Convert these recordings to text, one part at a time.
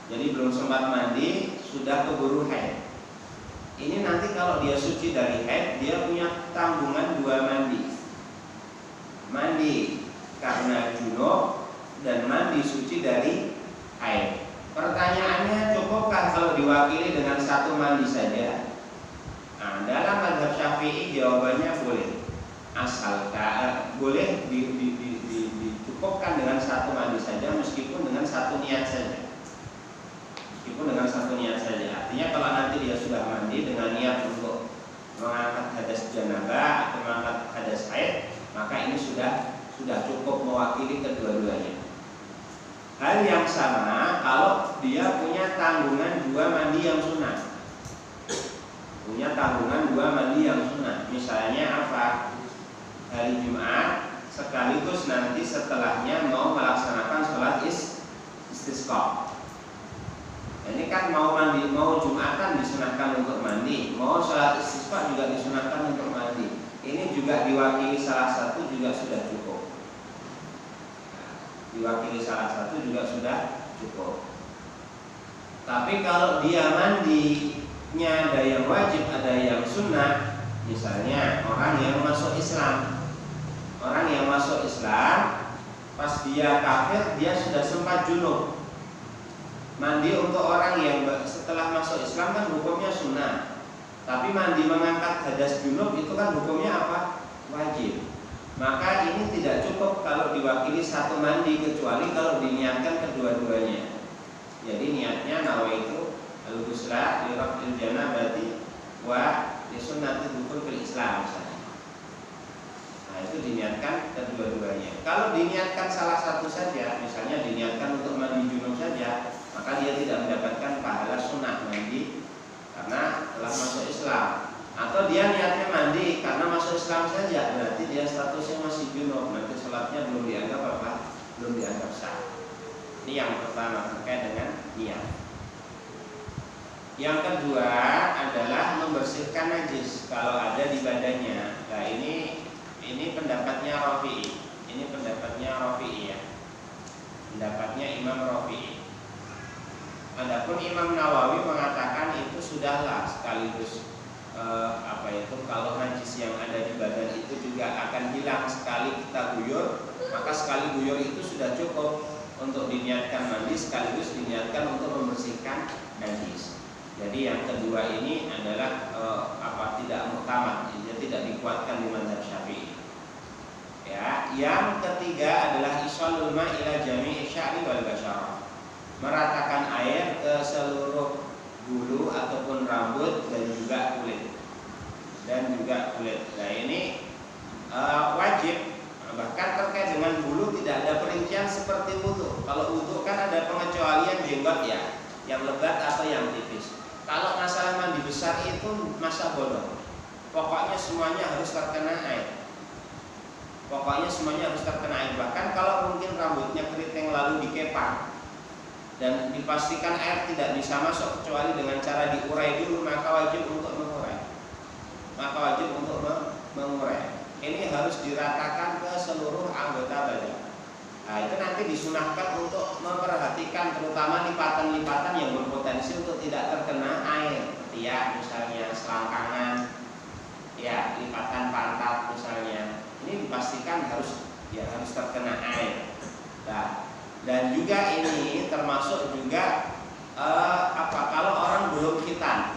Jadi belum sempat mandi sudah keburu haid. Ini nanti kalau dia suci dari haid, dia punya tanggungan 2 mandi. Mandi karena junub dan mandi suci dari haid. Pertanyaannya, cukupkah kalau diwakili dengan 1 mandi saja? Nah, dalam mazhab Syafi'i jawabannya boleh. Asalkan boleh dicukupkan dengan 1 mandi saja, meskipun dengan 1 niat saja. Meskipun dengan 1 niat saja. Artinya kalau nanti dia sudah mandi dengan niat untuk mengangkat hadas janabah atau mengangkat hadas haid, maka ini sudah cukup mewakili kedua-duanya. Hal yang sama kalau dia punya tanggungan 2 mandi yang sunnah. Punya tanggungan 2 mandi yang sunnah. Misalnya apa? Hari Jumat sekaligus nanti setelahnya mau melaksanakan sholat istisqa. Ini kan mau mandi, mau Jumatan disunahkan untuk mandi, mau sholat istisqa juga disunahkan untuk mandi. Ini juga diwakili salah satu juga sudah cukup. Diwakili salah satu juga sudah cukup. Tapi kalau dia mandinya ada yang wajib, ada yang sunnah. Misalnya orang yang masuk Islam, pas dia kafir dia sudah sempat junub. Mandi untuk orang yang setelah masuk Islam kan hukumnya sunnah. Tapi mandi mengangkat hadas junub itu kan hukumnya apa? Wajib. Maka ini tidak cukup kalau diwakili 1 mandi, kecuali kalau diniatkan kedua-duanya. Jadi niatnya nawaitu al-ghusla li raf'il janabati wa li sunnati dukhul fil Islam misalnya. Nah, itu diniatkan kedua-duanya. Kalau diniatkan salah satu saja, misalnya diniatkan untuk mandi junub saja, maka dia tidak mendapatkan pahala sunnah mandi karena telah masuk Islam. Atau dia niatnya mandi karena masuk Islam saja, berarti dia statusnya masih junub, nanti sholatnya belum dianggap apa? Belum dianggap sah. Ini yang pertama terkait dengan niat. Yang kedua adalah membersihkan najis kalau ada di badannya. Nah, ini pendapatnya Rafi'i. Ini pendapatnya Rafi'i ya. Pendapatnya Imam Rafi'i. Adapun Imam Nawawi mengatakan itu sudahlah sekaligus kalau najis yang ada di badan itu juga akan hilang sekali kita guyur, maka sekali guyur itu sudah cukup untuk diniatkan mandi sekaligus diniatkan untuk membersihkan najis. Jadi yang kedua ini adalah tidak muktamad, tidak dikuatkan di mazhab Syafi'i. Ya, yang ketiga adalah isalul ma ila jami'i sya'ri wal basyarah. Meratakan air ke seluruh bulu ataupun rambut dan juga kulit. Nah, ini wajib. Bahkan terkait dengan bulu tidak ada perincian seperti wudu. Kalau wudu kan ada pengecualian jenggot ya, yang lebat atau yang tipis. Kalau masalah mandi besar itu masa bodoh. Pokoknya semuanya harus terkena air. Bahkan kalau mungkin rambutnya keriting lalu dikepang dan dipastikan air tidak bisa masuk kecuali dengan cara diurai dulu, maka wajib untuk mengurai. Ini harus diratakan ke seluruh anggota badan. Nah, itu nanti disunahkan untuk memperhatikan terutama lipatan-lipatan yang berpotensi untuk tidak terkena air. Ya, misalnya selangkangan, ya, lipatan pantat misalnya. Ini dipastikan harus terkena air. Nah, dan juga ini termasuk juga kalau orang belum khitan,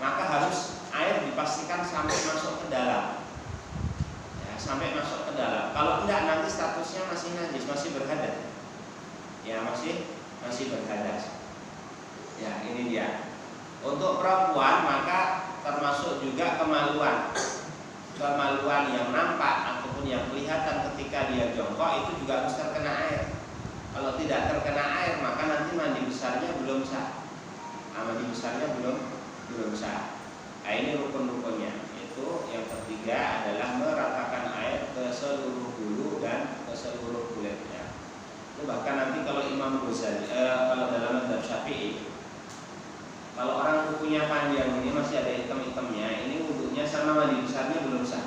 maka harus air dipastikan sampai masuk ke dalam. Ya, Kalau tidak nanti statusnya masih najis, masih berhadas. Ya, masih berhadas. Ya, ini dia. Untuk perempuan maka termasuk juga kemaluan yang nampak ataupun yang kelihatan ketika dia jongkok itu juga harus terkena air. Kalau tidak terkena air maka nanti mandi besarnya belum sah. Belum sah. Nah, ini rukun-rukunnya. Itu yang ketiga adalah meratakan air ke seluruh bulu dan ke seluruh kulitnya. Itu bahkan nanti kalau Imam Ghazali, kalau dalam mazhab Syafi'i, kalau orang kukunya panjang ini masih ada hitam-hitamnya, ini wudunya sama mandi besarnya belum sah.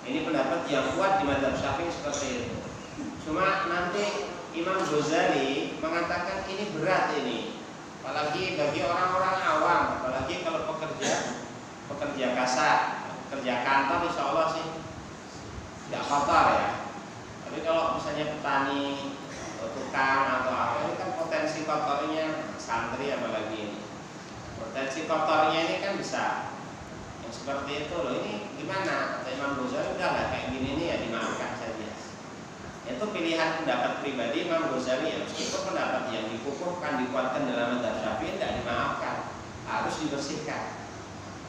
Ini pendapat yang kuat di mazhab Syafi'i seperti itu. Cuma nanti Imam Ghazali mengatakan ini berat ini, apalagi bagi orang-orang awam, apalagi kalau pekerja kasar, pekerja kantor, insya Allah sih tidak kotor ya. Tapi kalau misalnya petani atau tukang atau apa, ini kan potensi kotornya santri apalagi ini. Potensi kotornya ini kan bisa yang seperti itu loh. Ini gimana? Kata Imam Ghazali, udah lah kayak gini nih ya dimaafkan saja. Itu pilihan pendapat pribadi Imam Ghazali ya. Meskipun pendapat yang dikukuhkan, dikuatkan dalam mazhab Syafi'i tidak dimaafkan, harus dibersihkan.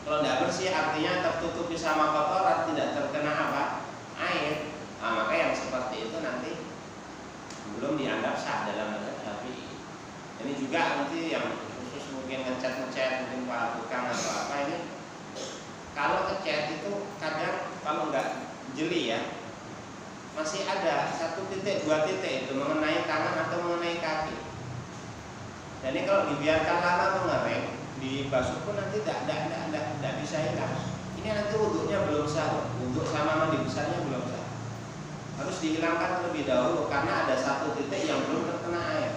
Kalau tidak bersih artinya tertutupi sama kotoran, tidak terkena apa? Air. Nah, maka yang seperti itu nanti belum dianggap sah dalam mazhab Syafi'i. Ini juga nanti yang khusus mungkin ngecat mungkin para tukang atau apa ini. Kalau ngecat itu kadang kalau nggak jeli ya, masih ada 1 titik 2 titik itu mengenai tangan atau mengenai kaki. Dan ini kalau dibiarkan lama mengering, dibasuh pun nanti tidak bisa hilang. Ini nanti wudhunya belum sah, wudhu sama mandi besarnya belum sah. Harus dihilangkan terlebih dahulu karena ada 1 titik yang belum terkena air.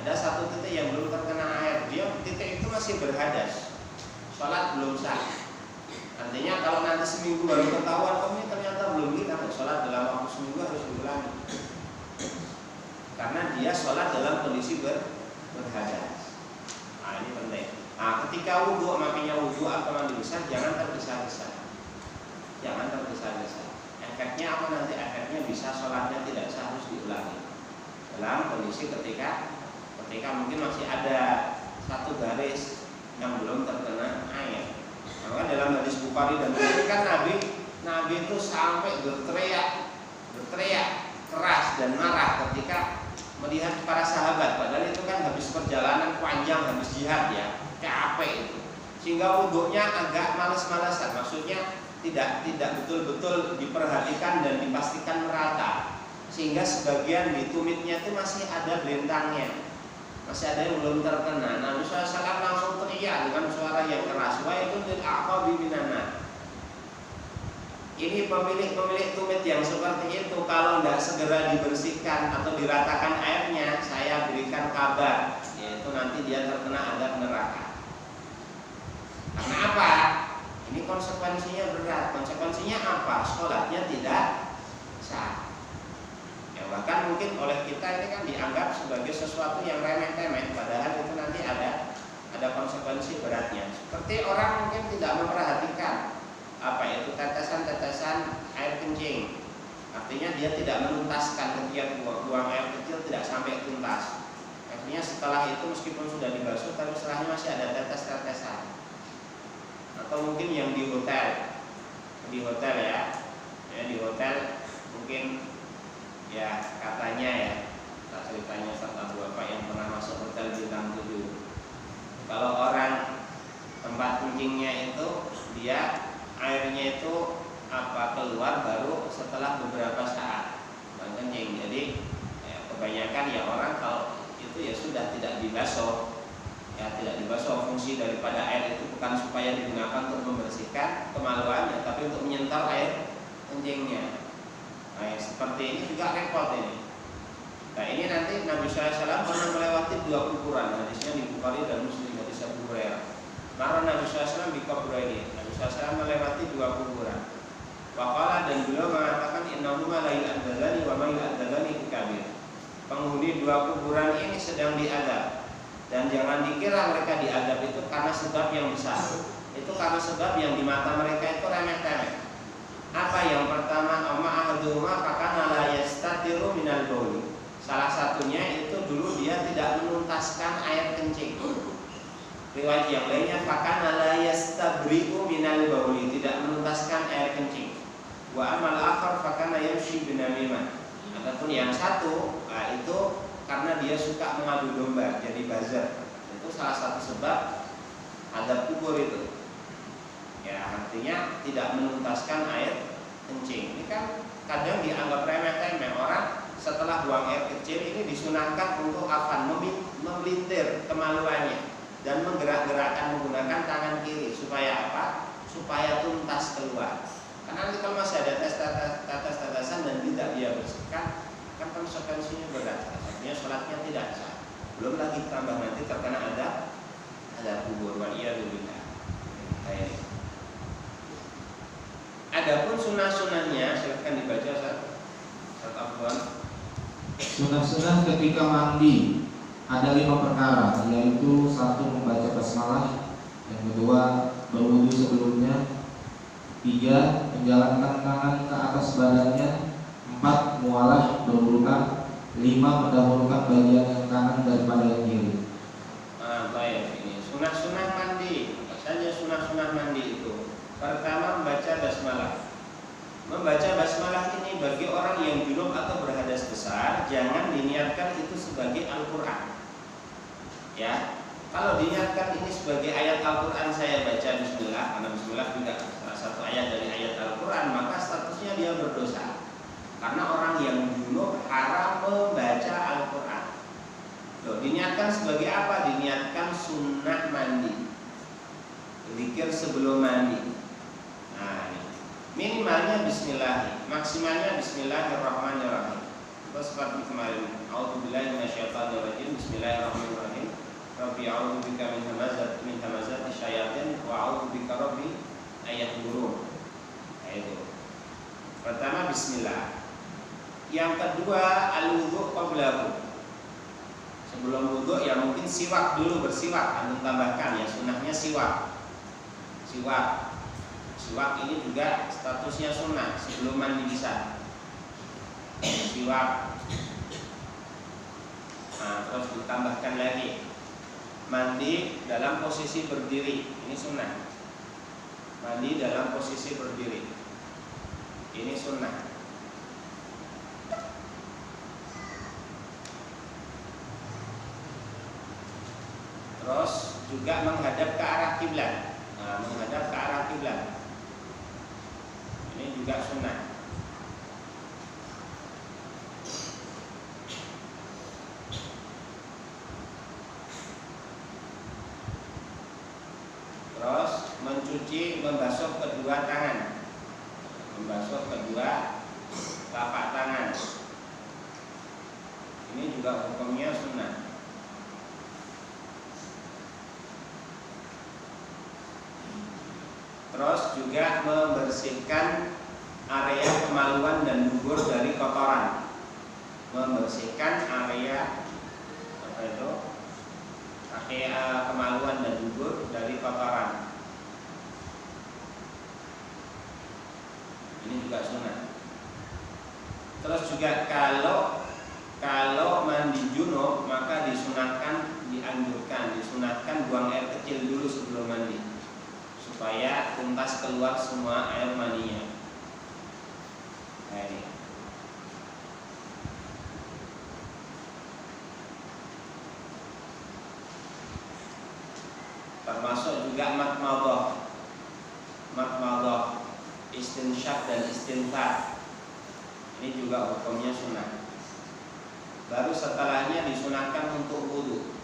Ada 1 titik yang belum terkena air. Dia titik itu masih berhadas. Sholat belum sah. Artinya kalau nanti seminggu baru ketahuan, oh ini ternyata belum hilang, sholat dalam waktu seminggu harus diulangi. Karena dia sholat dalam kondisi berhadas. Nah ini penting. Nah ketika wudhu, makanya wudhu atau mandi besar jangan tergesa-gesa. Jangan tergesa-gesa. Efeknya apa nanti? Efeknya bisa sholatnya tidak sah, harus diulangi. Dalam kondisi ketika mungkin masih ada 1 garis yang belum terkena air. Maka dalam hadis Bukhari dan Muslim kan Nabi itu sampai berteriak keras dan marah ketika melihat para sahabat. Padahal itu kan habis perjalanan panjang, habis jihad ya, capek itu. Sehingga wudhunya agak malas-malasan. Maksudnya tidak betul-betul diperhatikan dan dipastikan merata. Sehingga sebagian di tumitnya itu masih ada belentangnya, masih ada yang belum terkena. Nabi SAW langsung teriak dengan suara yang keras, wa itu lil-aqabi minan. Ini pemilik tumit yang seperti itu kalau tidak segera dibersihkan atau diratakan airnya, saya berikan kabar, yaitu nanti dia terkena azab neraka. Karena apa? Ini konsekuensinya berat. Konsekuensinya apa? Sholatnya tidak sah. Ya, bahkan mungkin oleh kita ini kan dianggap sebagai sesuatu yang remeh-temeh, padahal itu nanti ada konsekuensi beratnya. Seperti orang mungkin tidak memperhatikan apa itu tetesan-tetesan air kencing. Artinya dia tidak menuntaskan ketika buang air kecil tidak sampai tuntas. Artinya setelah itu meskipun sudah dibasuh tapi setelahnya masih ada tetes-tetesan. Atau mungkin yang di hotel ya, di hotel mungkin ya katanya ya, ceritanya serta bapak yang pernah masuk hotel bintang 7. Kalau orang tempat kencingnya itu dia airnya itu keluar baru setelah beberapa saat kencing. Jadi ya, kebanyakan ya orang kalau itu ya sudah tidak dibasuh. Ya tidak dibasuh. Fungsi daripada air itu bukan supaya digunakan untuk membersihkan kemaluannya, tapi untuk menyental air kencingnya. Nah, seperti ini juga repot ini. Nah ini nanti Nabi SAW pernah melewati 2 kuburan. Hadisnya di Bukhari dan Muslim, hadis Abu Hurairah. Karena Nabi SAW di kubur ini, Nabi SAW melewati 2 kuburan. Waqala, dan beliau mengatakan innahuma la yu'adzabani wa ma yu'adzabani kabir. Penghuni 2 kuburan ini sedang diadab. Dan jangan dikira mereka diadab itu karena sebab yang besar. Itu karena sebab yang di mata mereka itu remeh-temeh. Apa yang pertama? Ma'ahduma fakana la yastatiru minal bauli. Salah satunya itu dulu dia tidak menuntaskan air kencing. Riwayat yang lainnya fakana la yastabri'u minal bauli, tidak menuntaskan air kencing. Wa amal akhar fakana yamshi binamimah. Adapun yang satu, itu karena dia suka mengadu domba, jadi buzzer. Itu salah satu sebab ada kubur itu. Ya, artinya tidak menuntaskan air kencing. Ini kan kadang dianggap remeh-temeh. Orang setelah buang air kecil ini disunahkan untuk memelintir kemaluannya dan menggerak-gerakkan menggunakan tangan kiri supaya apa? Supaya tuntas keluar. Karena nanti kalau masih ada tetes-tetesan dan tidak dia bersihkan, kan konsekuensinya berat, artinya sholatnya tidak sah. Belum lagi tambah nanti terkena ada kubur, waliyadzubillah. Adapun sunnah-sunnahnya silakan dibaca Ustaz Afwan. Sunnah-sunnah ketika mandi ada 5 perkara, yaitu 1. Membaca basmalah, yang kedua berwudu sebelumnya, 3. Menjalankan tangan ke atas badannya, 4. Mualah berulang, 5. Mendahulukan bagian yang kanan daripada yang kiri. Baik, ini sunnah-sunnah mandi. Apa saja sunnah-sunnah mandi itu? Pertama, membaca basmalah. Membaca basmalah ini bagi orang yang junub atau berhadas besar, jangan diniatkan itu sebagai Al-Quran. Ya, kalau diniatkan ini sebagai ayat Al-Quran, saya baca bismillah, karena bismillah juga salah satu ayat dari ayat Al-Quran, maka statusnya dia berdosa. Karena orang yang junub haram membaca Al-Quran. Loh, diniatkan sebagai apa? Diniatkan sunnah mandi, zikir sebelum mandi. Nah, ini minimalnya bismillah, maksimalnya bismillahirrahmanirrahim. Itu seperti kemarin, a'udzubillahi minasyaitonirrajim, bismillahirrahmanirrahim. Rabbi a'udzubika min hamazati syayatin wa a'udzubika rabbi ayahdurun. Nah, itu. Pertama bismillah. Yang kedua al-wudhu qablahu. Sebelum wudhu ya mungkin siwak dulu, bersiwak. Antum tambahkan ya, sunnahnya siwak. Siwak ini juga statusnya sunnah sebelum mandi bisa. Siwak. Nah, terus ditambahkan lagi mandi dalam posisi berdiri. Ini sunnah. Mandi dalam posisi berdiri. Ini sunnah. Terus juga menghadap ke arah kiblat. Nah, menghadap ke arah kiblat. Ini juga sunnah. Terus mencuci, membasuh kedua tangan. Membasuh kedua telapak tangan. Ini juga hukumnya sunnah. Terus juga membersihkan area kemaluan dan dubur dari kotoran. Membersihkan area kemaluan dan dubur dari kotoran. Ini juga sunnah. Terus juga kalau mandi junub maka disunahkan buang air kecil dulu sebelum mandi, supaya tuntas keluar semua air maninya. Nah, ini. Termasuk juga matmadhah, istinsyaq dan istinthar. Ini juga hukumnya sunnah. Baru setelahnya disunahkan untuk wudu.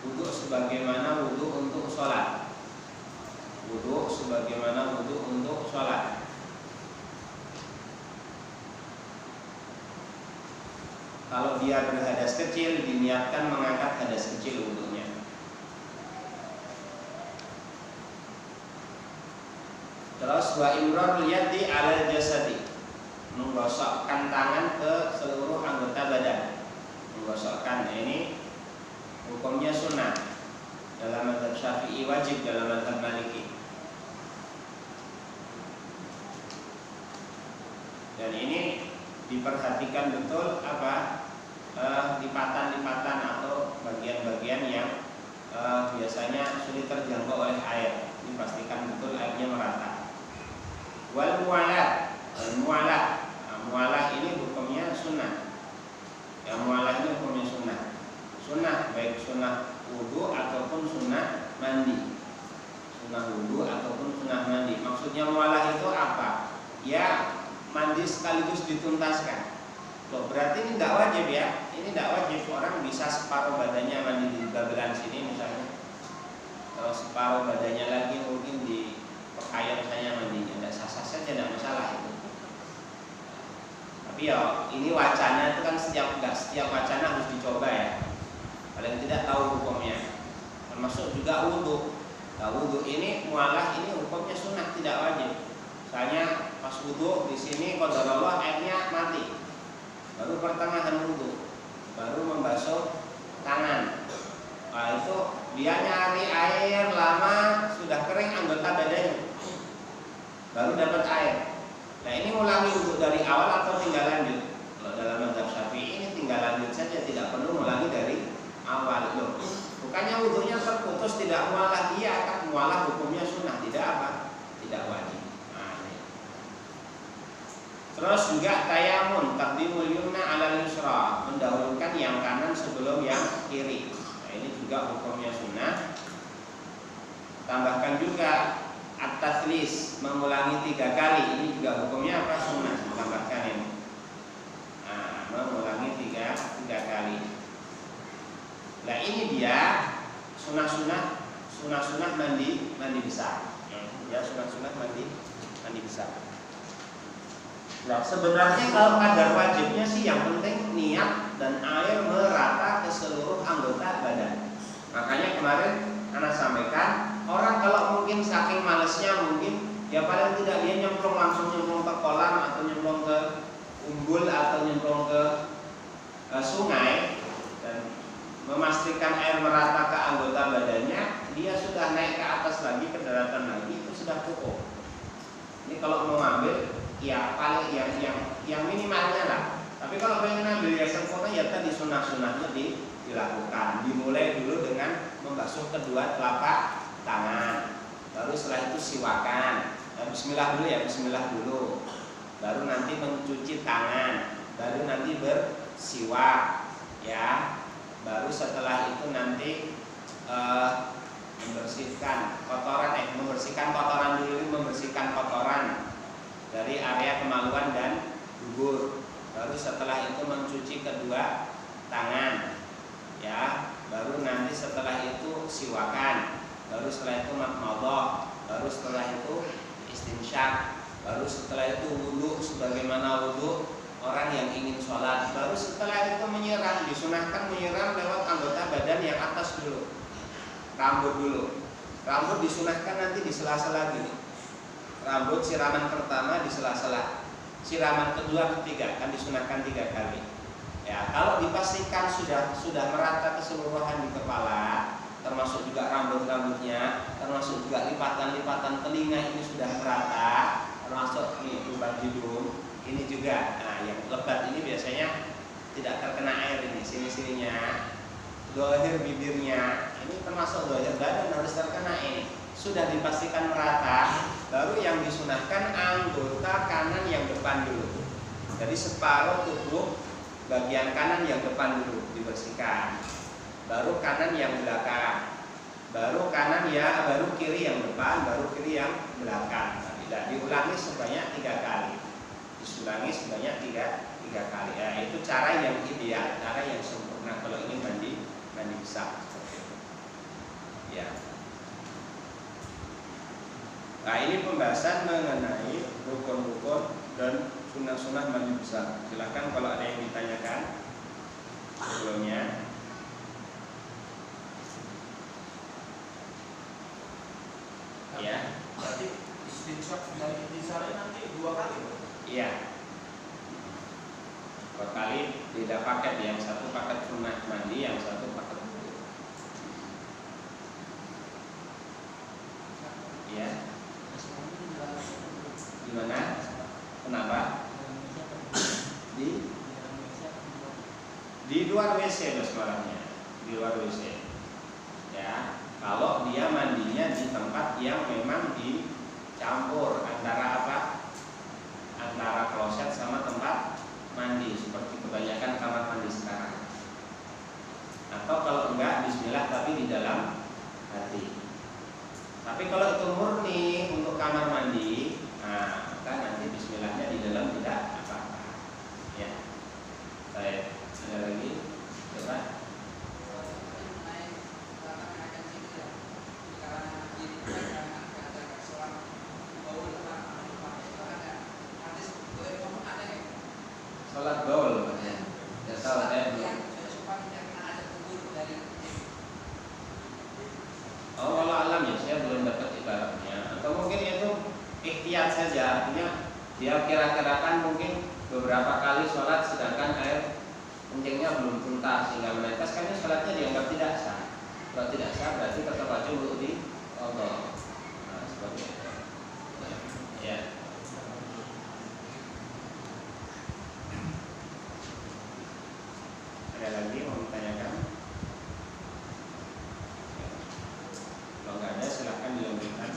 Wudu sebagaimana wudu untuk sholat. Kalau dia berhadas kecil, diniatkan mengangkat hadas kecil wudunya. Terus wa imrarul yadi 'alal jasadi, menggosokkan tangan ke seluruh anggota badan. Menggosokkan ini hukumnya sunnah. Dalam mazhab Syafi'i wajib, dalam mazhab Maliki. Dan ini diperhatikan betul lipatan-lipatan atau bagian-bagian yang biasanya sulit terjangkau oleh air. Ini pastikan betul airnya merata. Wal mualah ini hukumnya sunnah. Yang mualah ini hukumnya sunnah. Sunnah baik sunnah wudu ataupun sunnah mandi. Maksudnya mualah itu apa? Ya, mandi sekaligus dituntaskan. Loh, berarti ini tidak wajib ya? Ini tidak wajib. Orang bisa separuh badannya mandi di gabelan sini misalnya, kalau separuh badannya lagi mungkin di pakaian saya mandinya, tidak sah-sah saja, tidak masalah itu. Tapi ya ini wacana itu kan nggak setiap wacana harus dicoba ya. Paling tidak tahu hukumnya. Termasuk juga wudhu. Nah, wudhu ini mualah ini hukumnya sunnah, tidak wajib. Misalnya pas wudhu di sini qadarullah airnya mati, baru pertengahan wudhu, baru membasuh tangan. Nah, itu dia nyari air lama, sudah kering anggota badannya, baru dapat air. Nah, ini ulangi wudhu dari awal atau tinggal lanjut? Kalau dalam mazhab Syafi'i ini tinggal lanjut saja, tidak perlu ulangi dari awal. Loh, bukannya wudhunya terputus tidak mualah? Iya, kan mualah hukumnya sunnah, tidak apa? Tidak wajib. Nah, ini. Terus juga tayamun, taqdimul yumna 'alal yusra, mendahulukan yang kanan sebelum yang kiri. Nah, ini juga hukumnya sunnah. Tambahkan juga at-tathlis, mengulangi 3 kali. Ini juga hukumnya apa? Sunnah. Tambahkan ini. Nah, mengulangi 3 kali. Nah, ini dia sunah-sunah mandi besar. Ya, sunah-sunah mandi besar. Nah, sebenarnya kalau kadar wajibnya sih yang penting niat dan air merata ke seluruh anggota badan. Makanya kemarin anak sampaikan, orang kalau mungkin saking malesnya mungkin ya paling tidak dia langsung nyemplung ke kolam atau nyemplung ke umbul atau nyemplung ke sungai dan memastikan air merata ke anggota badannya, dia sudah naik ke atas lagi, ke daratan lagi, itu sudah cukup. Ini kalau mau ngambil ya paling yang minimalnya lah. Tapi kalau pengen ngambil ya sempurna ya tadi sunah-sunahnya dilakukan. Dimulai dulu dengan membasuh kedua telapak tangan, baru setelah itu siwakan. Bismillah dulu ya, bismillah dulu. Baru nanti mencuci tangan, baru nanti bersiwak ya. Baru setelah itu nanti membersihkan kotoran dulu, membersihkan kotoran dari area kemaluan dan dubur. Baru setelah itu mencuci kedua tangan ya. Baru nanti setelah itu siwakan. Baru setelah itu madmadah. Baru setelah itu istinsyak. Baru setelah itu wudu sebagaimana wudu orang yang ingin sholat. Baru setelah itu menyiram, disunahkan menyiram lewat anggota badan yang atas dulu, rambut dulu. Rambut disunahkan nanti di sela-sela gini. Rambut siraman pertama di sela-sela, siraman kedua, ketiga kan disunahkan 3 kali. Ya, kalau dipastikan sudah merata keseluruhan di kepala, termasuk juga rambut-rambutnya, termasuk juga lipatan-lipatan telinga ini sudah merata, termasuk nih lubang hidung ini juga. Nah, yang lebat ini biasanya tidak terkena air ini, sini-sininya, dohir bibirnya, ini termasuk dohir badan harus terkena ini. Sudah dipastikan merata, baru yang disunahkan anggota kanan yang depan dulu. Jadi separuh tubuh bagian kanan yang depan dulu dibersihkan. Baru kanan yang belakang. Baru kiri yang depan, baru kiri yang belakang. Nah, tidak diulangi sebanyak 3 kali. Disulangi sebanyak 3 kali. Ya, itu cara yang ideal, cara yang sempurna kalau ingin mandi besar seperti itu. Ya. Nah, ini pembahasan mengenai rukun-rukun dan sunah-sunah mandi besar. Silakan kalau ada yang ditanyakan sebelumnya. Ya. Berarti istinsyak dari intisari nanti 2 kali. Iya. 2 kali, beda paket, yang satu paket sunah mandi, yang satu paket wudu. Iya. Gimana? Kenapa? Di luar WC basmalahnya, di luar WC. Ya, kalau dia mandinya di tempat yang memang dicampur antara apa? Antara kloset sama tempat mandi, seperti kebanyakan kamar mandi sekarang. Atau kalau enggak, bismillah tapi di dalam hati. Tapi kalau itu murni untuk kamar mandi, nah maka nanti bismillahnya di dalam tidak apa-apa. Ya, saya ada lagi, coba. sholat gaul. Ya tahu saya belum. Oh, kalau alam ya saya belum dapat ibaratnya. Atau mungkin itu ikhtiyat saja, artinya dia kira-kirakan mungkin beberapa kali sholat sedangkan air kencingnya belum tuntas sehingga menetes, sholatnya dianggap tidak sah. Kalau tidak sah berarti tetap wajib untuk diqadha. Nah, seperti itu. Ya. Ada lagi mau ditanyakan? Kalau nggak ada silahkan dilanjutkan.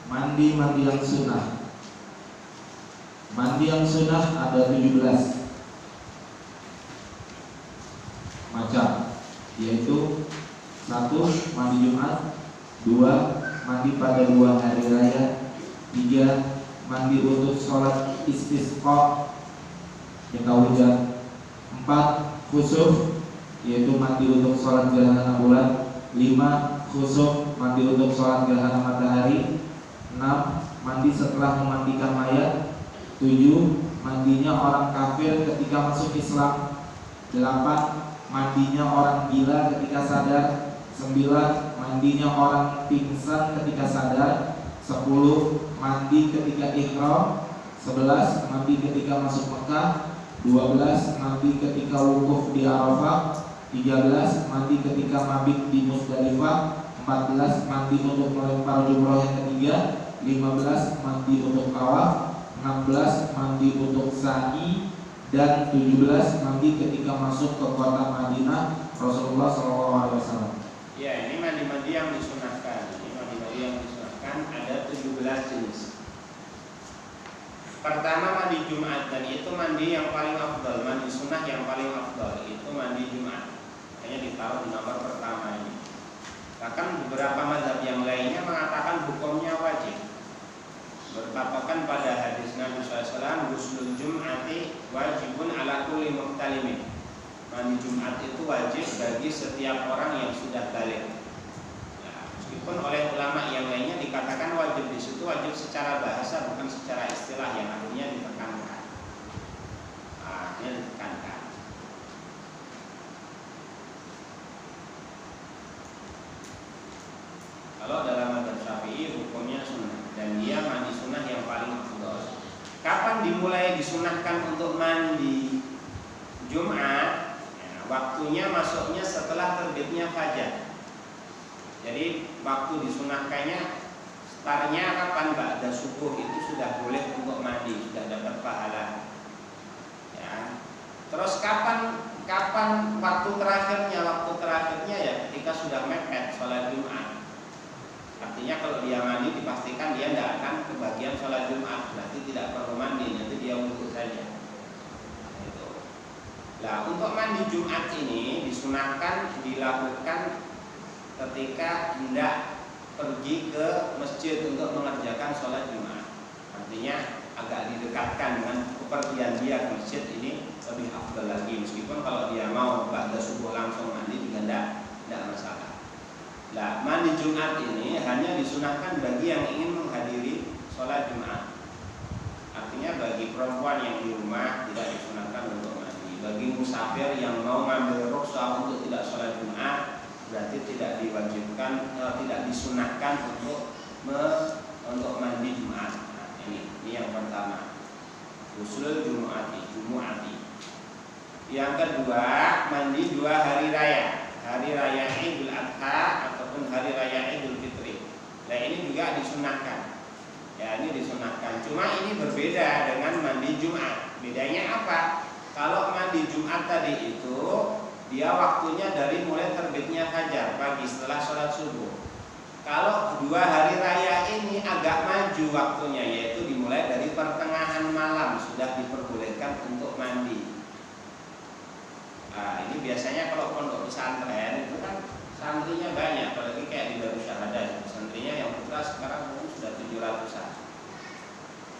Mandi yang sunnah. Mandi yang sunnah ada 17 macam, yaitu 1. Mandi Jumat, 2. Mandi pada 2 hari raya, 3. Mandi untuk sholat istisqa jika hujan, 4. Khusuf, yaitu mandi untuk sholat gerhana bulan, 5. Khusuf, mandi untuk sholat gerhana matahari, 6. Mandi setelah memandikan mayat, 7. Mandinya orang kafir ketika masuk Islam, 8. Mandinya orang gila ketika sadar, 9. Mandinya orang pingsan ketika sadar, 10. Mandi ketika ihram, 11. Mandi ketika masuk Mekah, 12. Mandi ketika wukuf di Arafah, 13. Mandi ketika mabit di Musdalifah, 14. Mandi untuk melempar jumroh yang ketiga, 15. Mandi untuk tawaf, 16. Mandi untuk sa'i, dan 17. Mandi ketika masuk ke kota Madinah Rasulullah SAW. Ya, ini mandi-mandi yang disunahkan. Ini mandi-mandi yang disunahkan ada 17 jenis. Pertama mandi Jumat, dan itu mandi yang paling afdal, mandi sunnah yang paling afdal itu mandi Jumat. Hanya ditaruh di nomor pertama ini. Bahkan beberapa mazhab yang lainnya mengatakan hukumnya wajib. Berpatokan pada hadis Nabi SAW, Ghuslul Jum'ati wajibun ala kulli muhtalimin. Mandi Jumat itu wajib bagi setiap orang yang sudah balik. Ya, meskipun oleh ulama yang lainnya dikatakan wajib, di situ wajib secara bahasa bukan secara istilah, yang artinya ditekankan. Artinya ditekankan. Kalau dalam mazhab Syafi'i hukumnya sunnah, dan dia mandi sunnah yang paling afdal. Kapan dimulai disunahkan untuk mandi Jumat? Ya, waktunya masuknya setelah terbitnya fajar. Jadi waktu disunahkannya startnya kapan? Ba'da subuh itu sudah boleh untuk mandi, sudah dapat pahala. Ya. Terus kapan waktu terakhirnya? Waktu terakhirnya ya ketika sudah mepet sholat Jumat. Artinya kalau dia mandi dipastikan dia tidak akan kebagian sholat Jumat, berarti tidak perlu mandi, nanti dia wudhu saja. Itu. Nah, untuk mandi Jumat ini disunahkan dilakukan ketika hendak pergi ke masjid untuk mengerjakan sholat Jumat. Artinya agak didekatkan dengan kepergian dia ke masjid, ini lebih afdal lagi. Meskipun kalau dia mau ba'da subuh langsung mandi juga tidak masalah. Nah, mandi Jumat ini hanya disunahkan bagi yang ingin menghadiri sholat Jumat. Artinya bagi perempuan yang di rumah tidak disunahkan untuk mandi. Bagi musafir yang mau mengambil rukhsah untuk tidak sholat Jumat, berarti tidak diwajibkan, tidak disunahkan untuk mandi Jumat. Nah, ini yang pertama. Ghuslul Jumu'ati. Yang kedua, mandi 2 hari raya. Hari raya Idul Adha ataupun hari raya Idul Fitri. Nah, ini juga disunahkan. Ya, ini disunahkan. Cuma ini berbeda dengan mandi Jumat. Bedanya apa? Kalau mandi Jumat tadi itu dia waktunya dari mulai terbitnya fajar pagi setelah sholat subuh. Kalau 2 hari raya ini agak maju waktunya, yaitu dimulai dari pertengahan malam sudah diperbolehkan untuk mandi. Nah, ini biasanya kalau pondok pesantren itu kan santrinya banyak, apalagi kayak di Darussahadah, santrinya yang putra sekarang sudah 700-an.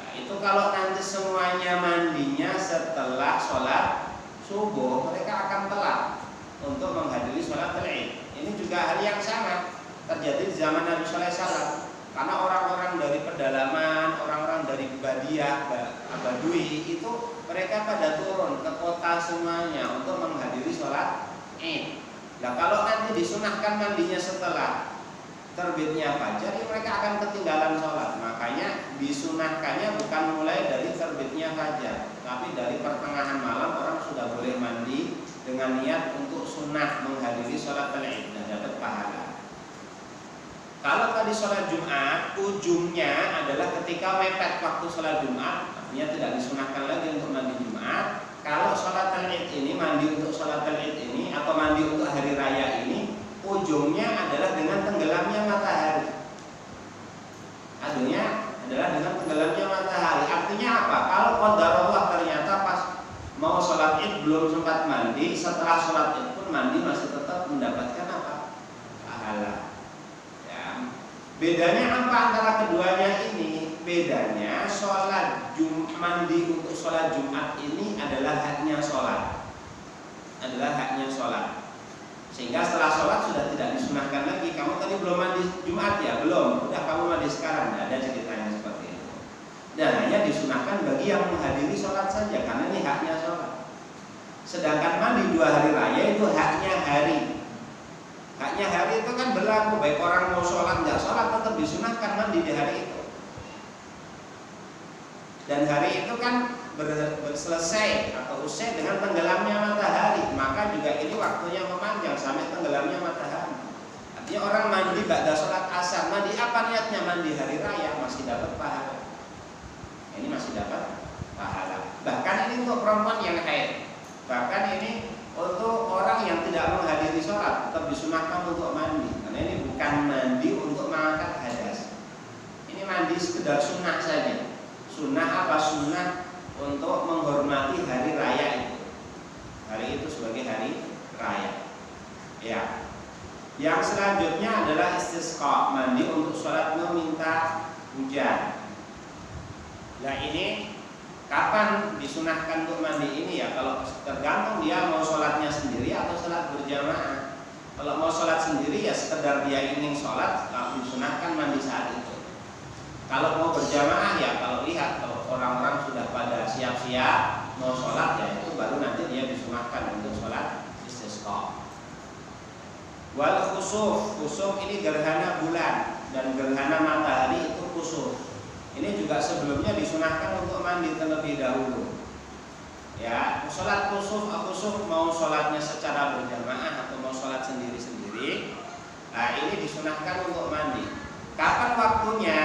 Nah, itu kalau nanti semuanya mandinya setelah sholat subuh, mereka akan telat untuk menghadiri sholat Id. Ini juga hal yang sama terjadi di zaman Nabi SAW. Karena orang-orang dari pedalaman, orang-orang dari Badiah, Badui itu mereka pada turun ke kota semuanya untuk menghadiri sholat Id. Nah kalau nanti disunahkan mandinya setelah terbitnya fajar, ya mereka akan ketinggalan sholat. Makanya disunahkannya bukan mulai dari terbitnya fajar, tapi dari pertengahan malam orang sudah boleh mandi dengan niat untuk sunnah menghadiri sholat Id dan dapat pahala. Kalau tadi sholat Jumat, ujungnya adalah ketika mepet waktu sholat Jumat, artinya tidak disunahkan lagi untuk mandi Jumat. Kalau sholat Id ini, mandi untuk sholat Id ini atau mandi untuk hari raya ini, ujungnya adalah dengan tenggelamnya matahari. Ujungnya adalah dengan tenggelamnya matahari. Artinya apa? Kalau qadarullah ternyata pas mau sholat Id belum sempat mandi, setelah sholat Id pun mandi masih tetap mendapatkan apa? Pahala. Bedanya apa antara keduanya ini? Bedanya sholat mandi untuk sholat Jumat ini adalah haknya sholat, sehingga setelah sholat sudah tidak disunahkan lagi. Kamu tadi belum mandi Jumat ya? Belum, udah kamu mandi sekarang. Tidak ada ceritanya seperti itu. Dan hanya disunahkan bagi yang menghadiri sholat saja, karena ini haknya sholat. Sedangkan mandi 2 hari raya itu haknya hari. Haknya hari itu kan berlaku, baik orang mau sholat nggak sholat tetap disunahkan mandi di hari itu. Dan hari itu kan selesai atau usai dengan tenggelamnya matahari, maka juga ini waktunya memanjang sampai tenggelamnya matahari. Artinya orang mandi ba'da sholat asar, mandi apa niatnya? Mandi hari raya, masih dapat pahala. Ini masih dapat pahala. Bahkan ini untuk perempuan yang haid. Bahkan ini untuk orang yang tidak menghadiri sholat tetap disunahkan untuk mandi, karena ini bukan mandi untuk mengangkat hadas. Ini mandi sekedar sunnah saja. Sunnah apa? Sunnah untuk menghormati hari raya itu. Hari itu sebagai hari raya. Ya. Yang selanjutnya adalah istisqa, mandi untuk sholat meminta hujan. Nah ini kapan disunahkan untuk mandi ini ya? Kalau tergantung dia mau sholatnya sendiri atau sholat berjamaah. Kalau mau sholat sendiri ya sekedar dia ingin sholat, disunahkan mandi saat itu. Kalau mau berjamaah ya kalau lihat kalau orang-orang sudah pada siap-siap mau sholat ya itu baru nanti dia disunahkan untuk sholat istisqa. Wal khusuf, khusuf ini gerhana bulan dan gerhana matahari itu khusuf. Ini juga sebelumnya disunahkan untuk mandi terlebih dahulu. Ya, sholat khusuf mau sholatnya secara berjamaah atau mau sholat sendiri-sendiri. Nah, ini disunahkan untuk mandi. Kapan waktunya?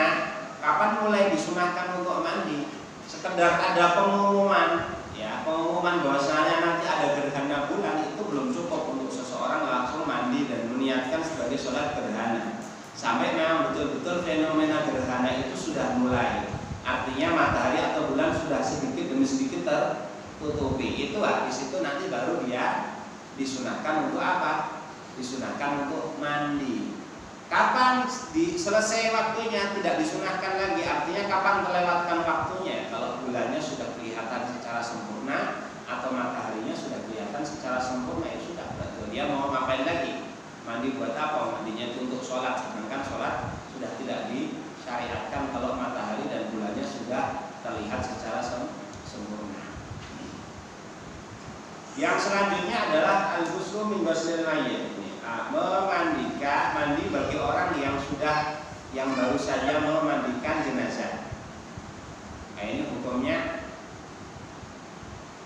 Kapan mulai disunahkan untuk mandi? Sekedar ada pengumuman, ya, pengumuman bahwasanya nanti ada gerhana bulan itu belum cukup untuk seseorang langsung mandi dan meniatkan sebagai sholat gerhana. Sampai memang betul-betul fenomena gerhana itu sudah mulai. Artinya matahari atau bulan sudah sedikit demi sedikit tertutupi. Itu di situ nanti baru dia disunahkan untuk apa? Disunahkan untuk mandi. Kapan selesai waktunya tidak disunahkan lagi. Artinya kapan melewatkan waktunya? Kalau bulannya sudah kelihatan secara sempurna atau mataharinya sudah kelihatan secara sempurna, ya sudah. Berarti dia mau ngapain lagi? Mandi buat apa? Mandinya itu untuk sholat. Sedangkan sholat sudah tidak disyariatkan kalau matahari dan bulannya sudah terlihat secara sempurna. Yang selanjutnya adalah al-ghuslu min ghuslil mayyit. Mandi bagi orang yang baru saja memandikan jenazah. Nah, ini hukumnya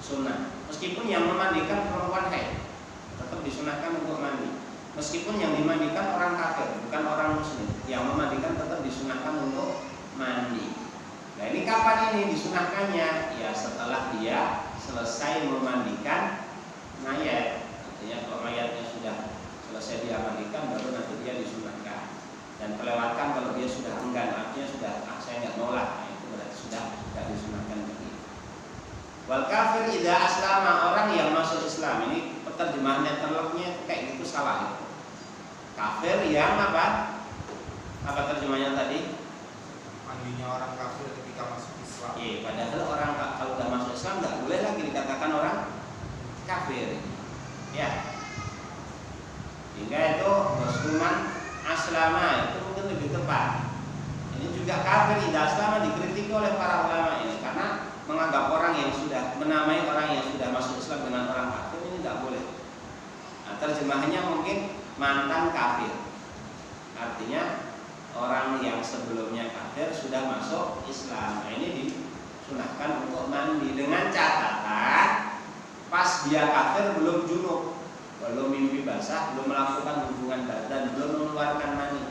sunnah. Meskipun yang memandikan perempuan haid tetap disunahkan untuk mandi. Meskipun yang dimandikan orang kafir, bukan orang muslim, yang memandikan tetap disunahkan untuk mandi. Nah ini kapan ini disunahkannya? Ya setelah dia selesai memandikan mayat. Artinya kalau mayatnya sudah selesai dia mandikan, baru nanti dia disunahkan. Dan kelewatan kalau dia sudah enggan, artinya sudah saya nggak mau lah, nah, itu berarti sudah tidak disunahkan lagi. Wal kafir idza aslama, orang yang masuk Islam, ini terjemahannya terlebihnya kayak gitu salah itu. Kafir yang apa? Apa terjemahnya tadi? Mandinya orang kafir ketika masuk Islam. Iya, padahal orang kalau sudah masuk Islam nggak boleh lagi dikatakan orang kafir. Ya. Hingga itu musliman aslama itu mungkin lebih tepat. juga kafir idza aslama dikritik oleh para ulama ini karena menganggap orang yang sudah menamai orang yang sudah masuk Islam dengan orang kafir ini tidak boleh. Nah, terjemahannya mungkin mantan kafir. Artinya orang yang sebelumnya kafir sudah masuk Islam. Nah, ini disunahkan untuk mandi dengan catatan pas dia kafir belum junub, belum mimpi basah, belum melakukan hubungan badan, belum mengeluarkan mani.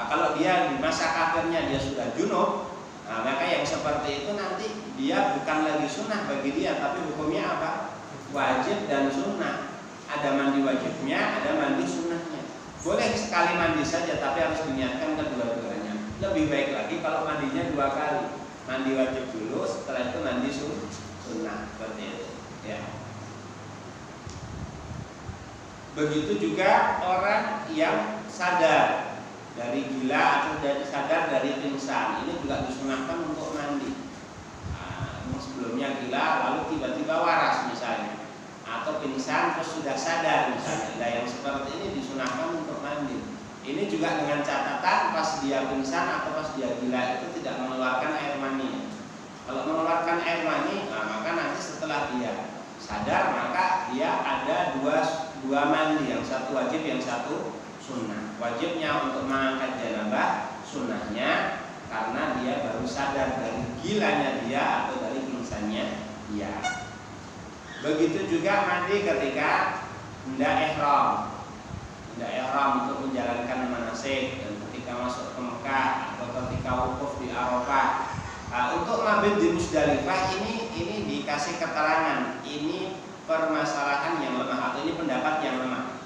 Nah, kalau dia di masa kafirnya dia sudah junub, nah, maka yang seperti itu nanti dia bukan lagi sunnah bagi dia, tapi hukumnya apa? Wajib dan sunnah. Ada mandi wajibnya, ada mandi sunnahnya. Boleh sekali mandi saja, tapi harus diniatkan kedua-duanya. Lebih baik lagi kalau mandinya 2 kali. Mandi wajib dulu, setelah itu mandi sunnah, seperti itu. Ya. Begitu juga orang yang sadar dari gila atau sadar dari pingsan, ini juga disunahkan untuk mandi. Nah, sebelumnya gila lalu tiba-tiba waras misalnya, atau pingsan terus sudah sadar misalnya. Nah, yang seperti ini disunahkan untuk mandi. Ini juga dengan catatan pas dia pingsan atau pas dia gila itu tidak mengeluarkan air mani. Kalau mengeluarkan air mani, nah, maka nanti setelah dia sadar maka dia ada dua mandi, yang satu wajib, yang satu sunnah. Wajibnya untuk mengangkat janabah, sunnahnya karena dia baru sadar dari gilanya dia atau dari pingsannya dia. Begitu juga mandi ketika hendak ihram. Hendak ihram untuk menjalankan manasik, dan ketika masuk ke Mekah atau ketika wukuf di Arafah. Nah, untuk mabit di Musdalifah ini dikasih keterangan, ini permasalahan yang lemah atau ini pendapat yang lemah.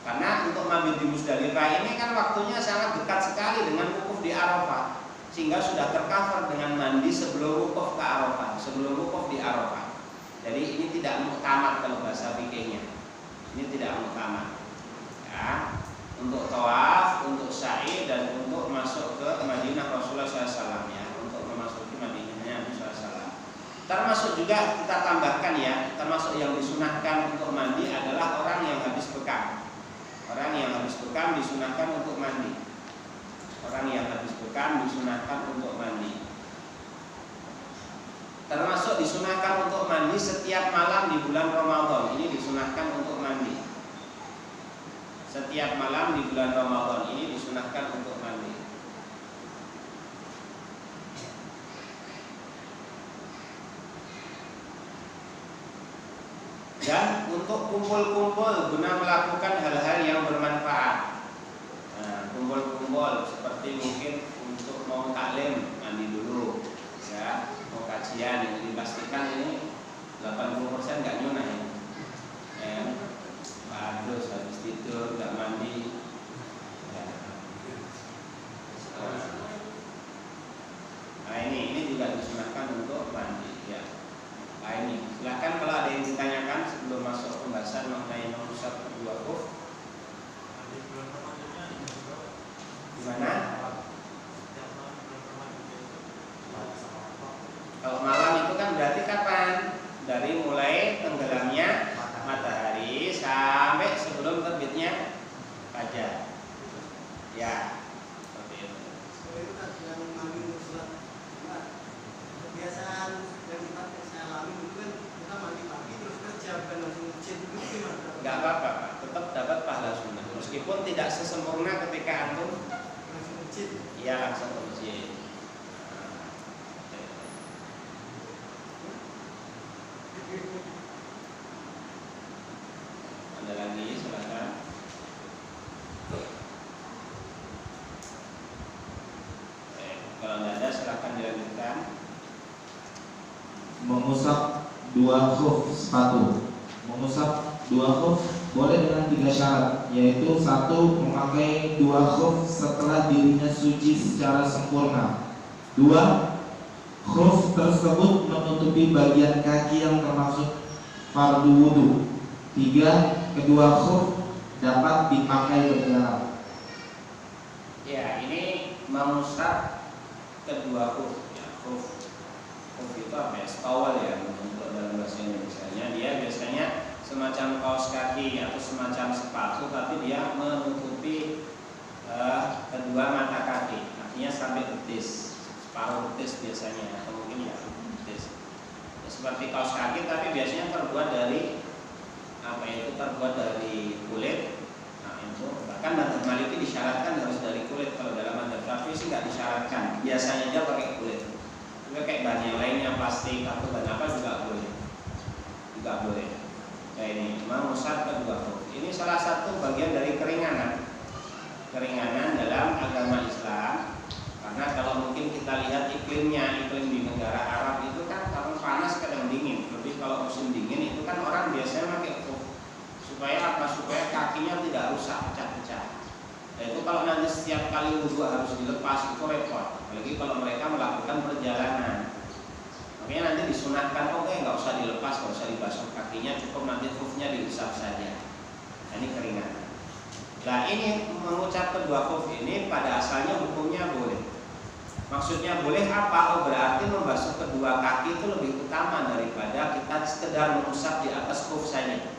Karena untuk mabit di Musdalifah ini kan waktunya sangat dekat sekali dengan wukuf di Arafah, sehingga sudah tercover dengan mandi sebelum wukuf ke Arafah, sebelum wukuf di Arafah. Jadi ini tidak muktamad kalau bahasa fikihnya. Ini tidak muktamad. Ya, untuk tawaf, untuk sa'i, dan untuk masuk ke Madinah Rasulullah SAW, ya, untuk memasuki Madinahnya Nabi SAW. Termasuk juga kita tambahkan ya, termasuk yang disunahkan untuk mandi adalah orang yang habis bekam. Orang yang habis bekam disunahkan untuk mandi. Orang yang habis bekam disunahkan untuk mandi. Termasuk disunahkan untuk mandi setiap malam di bulan Ramadan. Ini disunahkan untuk mandi. Setiap malam di bulan Ramadan ini disunahkan untuk mandi. Dan untuk kumpul-kumpul guna melakukan hal-hal yang bermanfaat. Nah, kumpul-kumpul seperti mungkin untuk mau taklim, mandi dulu, ya, mau kajian, yang dipastikan ini 80% nggak nyunah ya. Terus habis tidur nggak mandi. Ya. Nah, ini juga disunahkan untuk mandi. Ya. Nah, ini silakan kalau ada yang ditanyakan sebelum masuk pembahasan mengenai mengusap kedua khuf. Gimana? Kalau malam itu kan berarti kapan? Dari mulai tenggelamnya matahari sampai sebelum terbitnya fajar. Ya, seperti itu. Kebiasaan yang saya alami dulu kan kita mandi pagi terus kerja bukan langsung masjid itu gimana? Gak apa-apa, tetap dapat pahala sunnah. Meskipun tidak sesempurna ketika antum Langsung masjid. Iya, langsung ke masjid. Ada lagi, silakan. Kalau tidak ada, silakan dilanjutkan. Mengusap 2 khuf sepatu. Mengusap 2 khuf boleh dengan 3 syarat, yaitu 1. Memakai 2 khuf setelah dirinya suci secara sempurna. 2. Khuf tersebut menutupi bagian kaki yang termasuk fardu wudu. 3. Kedua khuf dapat dipakai berjalan. Ya, ini mengusap kedua khuf. Ya, khuf itu apa ya? Stowel ya, untuk dalam bahasa Indonesia. Dia biasanya semacam kaos kaki atau semacam sepatu, tapi dia menutupi kedua mata kaki. Nah, artinya sampai betis, separuh betis biasanya, atau mungkin ya betis. Ya, seperti kaos kaki tapi biasanya terbuat dari terbuat dari kulit. Nah itu bahkan mazhab Maliki disyaratkan harus dari kulit. Kalau dalam mazhab Syafi'i sih nggak disyaratkan, biasanya aja pakai kulit. Juga kayak bahan yang lainnya, plastik atau bahan apa juga boleh. Kayak ini mengusap kedua khuf. Ini salah satu bagian dari keringanan dalam agama Islam. Karena kalau mungkin kita lihat iklim di negara Arab itu kan kadang panas kadang dingin. Lebih kalau musim dingin itu kan orang biasanya pakai khuf. Supaya apa? Supaya kakinya tidak rusak, pecah-pecah. Nah itu kalau nanti setiap kali wudhu harus dilepas itu repot. Apalagi kalau mereka melakukan perjalanan. Makanya nanti disunahkan, oke nggak usah dilepas, nggak usah dibasuh kakinya, cukup nanti khufnya diusap saja. Nah, ini keringanan. Nah ini mengucap kedua khuf ini pada asalnya hukumnya boleh. Maksudnya boleh apa? Oh berarti membasuh kedua kaki itu lebih utama daripada kita sekedar mengusap di atas khuf saja.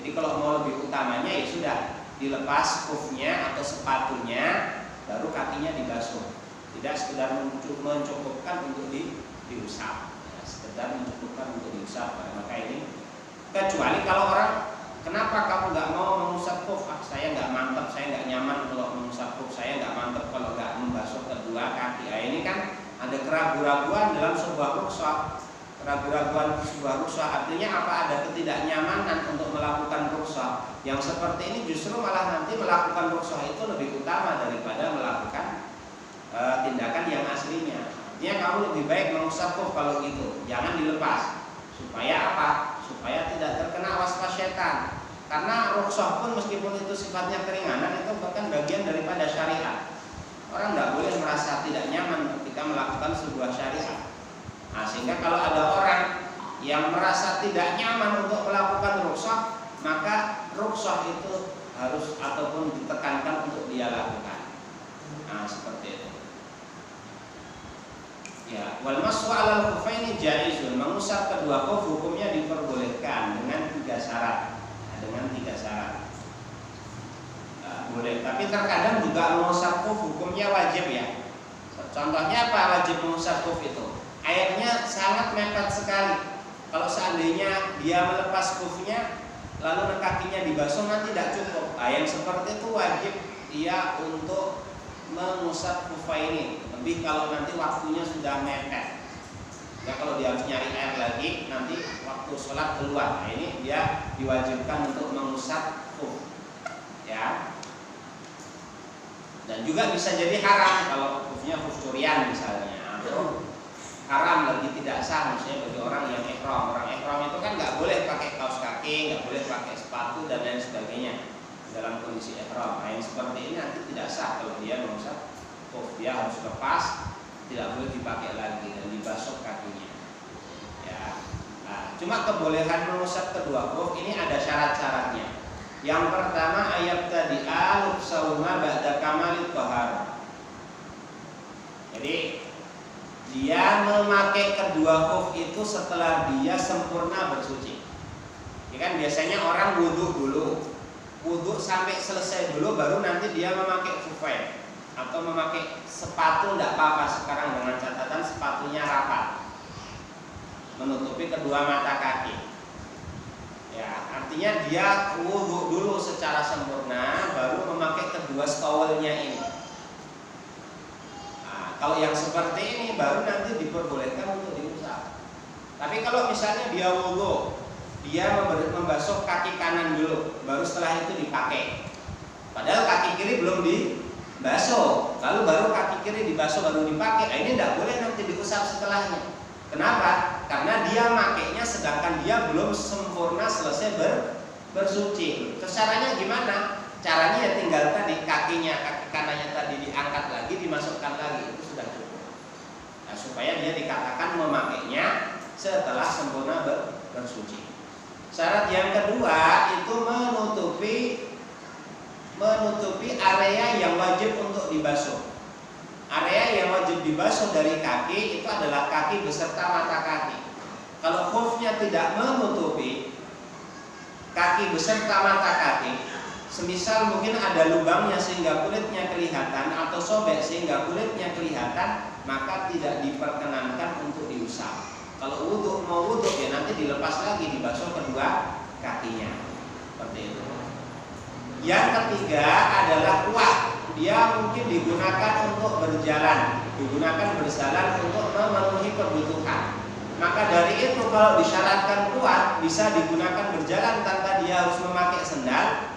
Jadi kalau mau lebih utamanya ya sudah dilepas khufnya atau sepatunya, baru kakinya dibasuh. Tidak sekedar mencukupkan untuk diusap, ya, sekedar mencukupkan untuk diusap. Maka ini kecuali kalau orang, kenapa kamu nggak mau mengusap khuf? Saya nggak mantap, saya nggak nyaman kalau mengusap khuf, saya nggak mantap kalau nggak membasuh kedua kaki. Nah, ini kan ada keraguan-keraguan dalam sebuah rukhsah. Keraguan-keraguan sebuah rukhsah artinya apa? Ada ketidaknyamanan untuk melakukan rukhsah. Yang seperti ini justru malah nanti melakukan rukhsah itu lebih utama daripada melakukan tindakan yang aslinya. Artinya kamu lebih baik mengusap khuf kalau gitu, jangan dilepas. Supaya apa? Supaya tidak terkena waswas setan. Karena rukhsah pun meskipun itu sifatnya keringanan, itu bahkan bagian daripada syariat. Orang tidak boleh merasa tidak nyaman ketika melakukan sebuah syariat. Nah, sehingga kalau ada orang yang merasa tidak nyaman untuk melakukan rukhsah, maka rukhsah itu harus ataupun ditekankan untuk dia lakukan. Nah, seperti itu. Ya, wal mashu 'alal khuffaini jaizun. Mengusap kedua khuf hukumnya diperbolehkan dengan 3 syarat. Nah, dengan 3 syarat. Boleh, tapi terkadang juga mengusap khuf hukumnya wajib ya. Contohnya apa wajib mengusap khuf itu? Airnya sangat mepet sekali. Kalau seandainya dia melepas khufnya lalu kakinya dibasuh nanti tidak cukup. Yang seperti itu wajib dia untuk mengusap khuffaini. Lebih kalau nanti waktunya sudah mepet. Ya kalau dia harus nyari air lagi nanti waktu sholat keluar. Nah, ini dia diwajibkan untuk mengusap khuf. Ya. Dan juga bisa jadi haram kalau khufnya khuf curian misalnya, atau haram lagi tidak sah misalnya bagi orang yang ihram. Orang ihram itu kan nggak boleh pakai kaos kaki, nggak boleh pakai sepatu dan lain sebagainya dalam kondisi ihram. Nah, yang seperti ini nanti tidak sah kalau dia mengusap khuf. Dia harus lepas, tidak boleh dipakai lagi dan dibasuh kakinya. Ya. Nah, cuma kebolehan mengusap kedua khuf ini ada syarat-syaratnya. Yang pertama ayat tadi al-sauma ba'da kamalit tahar. Jadi dia memakai kedua khuf itu setelah dia sempurna bersuci. Ya kan biasanya orang wudhu dulu, wudhu sampai selesai dulu baru nanti dia memakai khuffain atau memakai sepatu. Tidak apa-apa sekarang dengan catatan sepatunya rapat menutupi kedua mata kaki. Ya, artinya dia wudhu dulu secara sempurna baru memakai kedua stowelnya ini. Nah, kalau yang seperti ini baru nanti diperbolehkan untuk diusap. Tapi kalau misalnya dia wudhu, dia membasuh kaki kanan dulu, baru setelah itu dipakai. Padahal kaki kiri belum dibasuh, lalu baru kaki kiri dibasuh baru dipakai. Nah, ini tidak boleh nanti diusap setelahnya. Kenapa? Karena dia makainya sedangkan dia belum sempurna selesai bersuci. Terus caranya gimana? Caranya ya tinggal tadi kaki kanannya tadi diangkat lagi, dimasukkan lagi, itu sudah cukup. Nah, supaya dia dikatakan memakainya setelah sempurna bersuci. Syarat yang kedua itu menutupi area yang wajib untuk dibasuh. Area yang wajib dibasuh dari kaki itu adalah kaki beserta mata kaki. Kalau khufnya tidak menutupi kaki beserta mata kaki, semisal mungkin ada lubangnya sehingga kulitnya kelihatan atau sobek sehingga kulitnya kelihatan, maka tidak diperkenankan untuk diusap. Kalau mau wudhu ya nanti dilepas lagi, dibasuh kedua kakinya. Seperti itu. Yang ketiga adalah kuat. Dia mungkin digunakan untuk berjalan, digunakan berjalan untuk memenuhi kebutuhan. Maka dari itu kalau disyaratkan kuat bisa digunakan berjalan tanpa dia harus memakai sendal,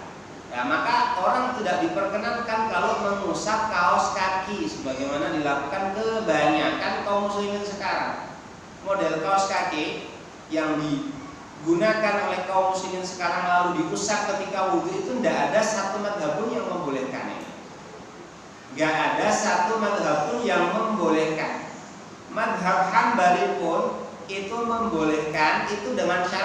ya maka orang tidak diperkenankan kalau mengusap kaos kaki sebagaimana dilakukan kebanyakan kaum muslimin sekarang. Model kaos kaki yang digunakan oleh kaum muslimin sekarang lalu diusap ketika wudhu itu tidak ada satu madhab pun yang membolehkan ini. Tidak ada satu madhab pun yang membolehkan. Madhab Hambali pun itu membolehkan itu dengan syarat